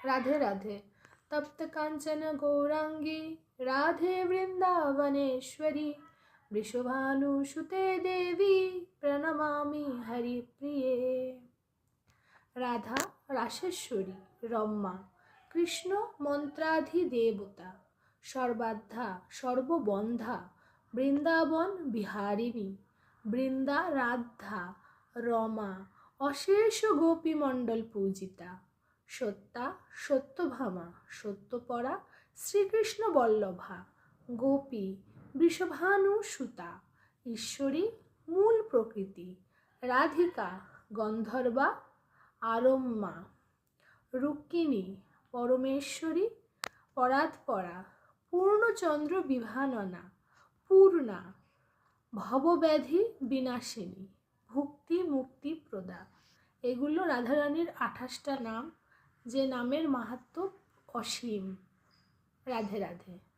রাধে রাধে। তপ্ত কাঞ্চন গৌরাঙ্গী রাধে বৃন্দাবনেশ্বরী, বৃষভানুসুতে দেবী প্রণমামি হরিপ্রিয়ে। রাধা রাসেশ্বরী রম্মা, কৃষ্ণ মন্ত্রাধিদেবতা, সর্বাধ্যা সর্ববন্ধা বৃন্দাবন বিহারিণী, বৃন্দারাধ্যা রমা, অশেষ গোপীমণ্ডল পূজিতা, সত্যা সত্যভামা সত্যপরা, শ্রীকৃষ্ণ বল্লভা, গোপী বৃষভানুসুতা, ঈশ্বরী মূল প্রকৃতি, রাধিকা গন্ধর্বা আরম্মা, রুক্মিণী পরমেশ্বরী পরাৎপরা, পূর্ণচন্দ্র বিভাননা, পূর্ণা ভবব্যাধি বিনাশিনী, ভুক্তি মুক্তি প্রদা। এগুলো রাধারানীর 28টা নাম, যে নামের মাহাত্ম্য অসীম। রাধে রাধে।